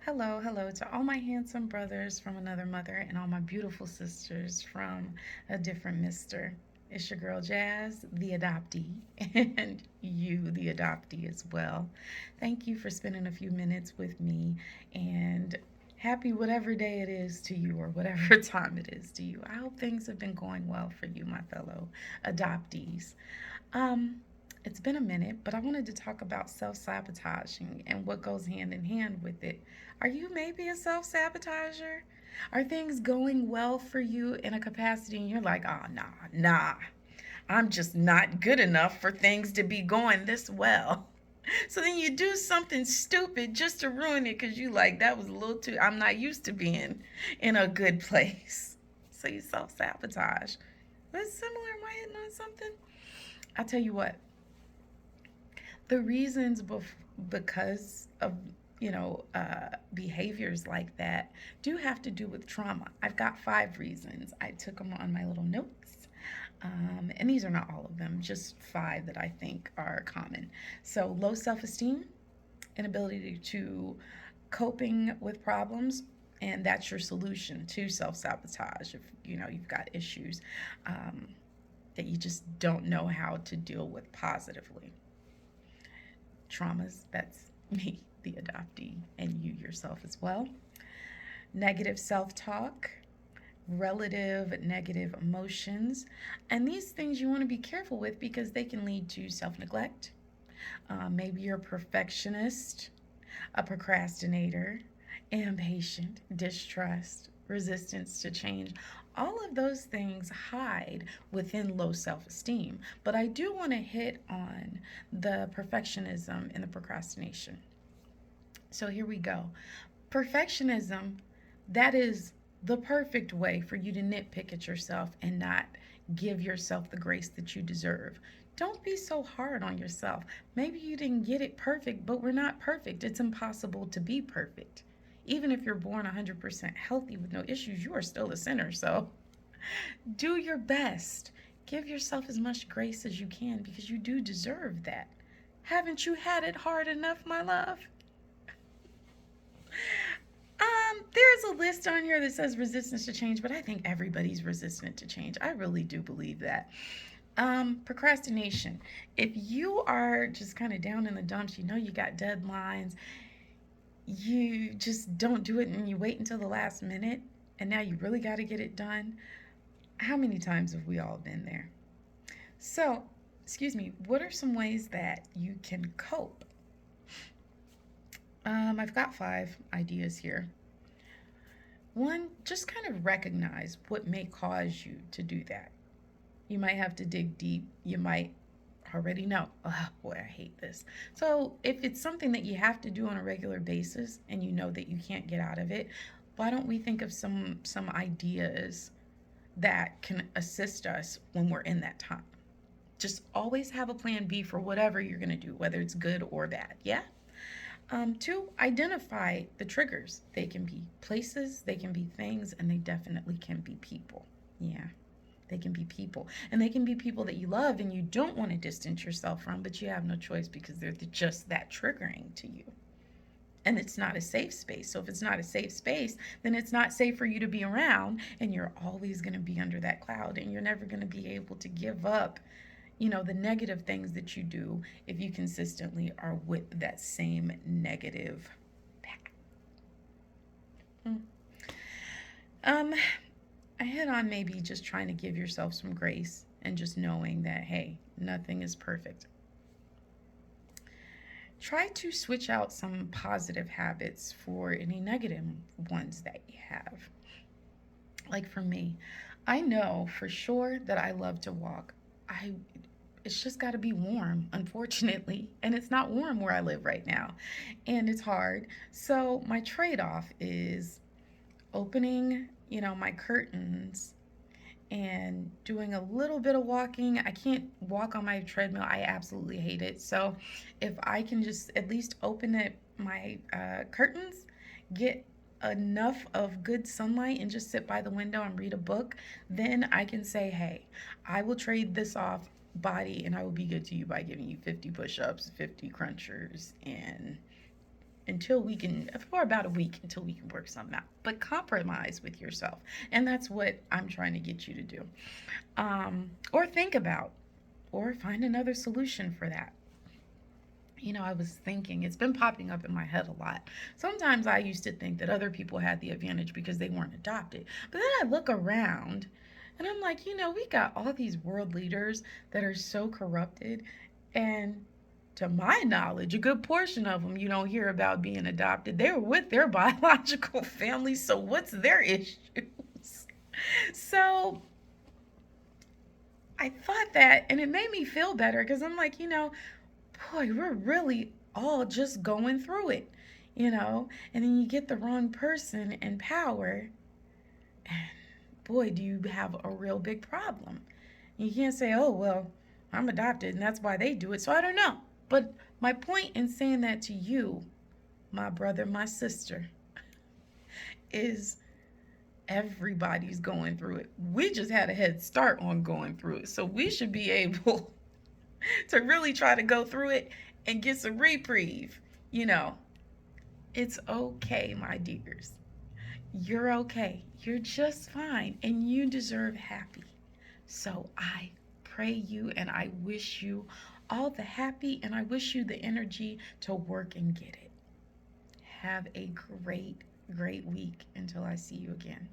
Hello, hello to all my handsome brothers from another mother and all my beautiful sisters from a different mister. It's your girl Jazz, the adoptee, and you, the adoptee, as well. Thank you for spending a few minutes with me and happy whatever day it is to you or whatever time it is to you. I hope things have been going well for you, my fellow adoptees. Um, it's been a minute, but I wanted to talk about self sabotaging and what goes hand in hand with it. Are you maybe a self sabotager? Are things going well for you in a capacity and you're like, oh, nah, I'm just not good enough for things to be going this well? So then you do something stupid just to ruin it because you like, that was a little too, I'm not used to being in a good place. So you self sabotage. What's similar? Am I hitting on something? I'll tell you what, the reasons because of behaviors like that do have to do with trauma. I've got 5 reasons. I took them on my little notes, and these are not all of them, just 5 that I think are common. So low self-esteem, inability to coping with problems, and that's your solution to self-sabotage if you've got issues that you just don't know how to deal with positively. Traumas, that's me, the adoptee, and you yourself as well. Negative self talk, relative negative emotions. And these things you want to be careful with because they can lead to self neglect. Maybe you're a perfectionist, a procrastinator, impatient, distrust, resistance to change. All of those things hide within low self esteem. But I do want to hit on the perfectionism and the procrastination. So here we go. Perfectionism, that is the perfect way for you to nitpick at yourself and not give yourself the grace that you deserve. Don't be so hard on yourself. Maybe you didn't get it perfect, but we're not perfect. It's impossible to be perfect. Even if you're born 100% healthy with no issues, you are still a sinner. So do your best. Give yourself as much grace as you can because you do deserve that. Haven't you had it hard enough, my love? There's a list on here that says resistance to change, but I think everybody's resistant to change. I really do believe that. Procrastination. If you are just kind of down in the dumps, you know you got deadlines, you just don't do it and you wait until the last minute, and now you really got to get it done. How many times have we all been there? So, excuse me, what are some ways that you can cope? I've got 5 ideas here. One, just kind of recognize what may cause you to do that. You might have to dig deep. You might already know, oh boy, I hate this. So if it's something that you have to do on a regular basis and you know that you can't get out of it, why don't we think of some ideas that can assist us when we're in that time? Just always have a plan B for whatever you're going to do, whether it's good or bad. Yeah? 2, identify the triggers. They can be places, they can be things, and they definitely can be people. Yeah, they can be people. And they can be people that you love and you don't want to distance yourself from, but you have no choice because they're just that triggering to you. And it's not a safe space. So if it's not a safe space, then it's not safe for you to be around, and you're always going to be under that cloud, and you're never going to be able to give up the negative things that you do if you consistently are with that same negative path. Hmm. Um, I hit on maybe just trying to give yourself some grace and just knowing that, hey, nothing is perfect. Try to switch out some positive habits for any negative ones that you have. Like for me, I know for sure that I love to walk. I it's just got to be warm, unfortunately. And it's not warm where I live right now. And it's hard. So my trade off is opening, my curtains and doing a little bit of walking. I can't walk on my treadmill. I absolutely hate it. So if I can just at least open my curtains, get enough of good sunlight and just sit by the window and read a book, then I can say, hey, I will trade this off body and I will be good to you by giving you 50 push-ups, 50 crunchers, and for about a week until we can work something out. But compromise with yourself. And that's what I'm trying to get you to do. Or think about, or find another solution for that. I was thinking, it's been popping up in my head a lot. Sometimes I used to think that other people had the advantage because they weren't adopted. But then I look around and I'm like, we got all these world leaders that are so corrupted. And to my knowledge, a good portion of them you don't hear about being adopted. They were with their biological family, so what's their issues? So I thought that, and it made me feel better because I'm like, boy, we're really all just going through it, and then you get the wrong person in power, and boy, do you have a real big problem. You can't say, oh, well, I'm adopted and that's why they do it, so I don't know. But my point in saying that to you, my brother, my sister, is everybody's going through it. We just had a head start on going through it, so we should be able to really try to go through it and get some reprieve. It's okay, my dears. You're okay. You're just fine, and you deserve happy. So I pray you and I wish you all the happy, and I wish you the energy to work and get it. Have a great, great week until I see you again.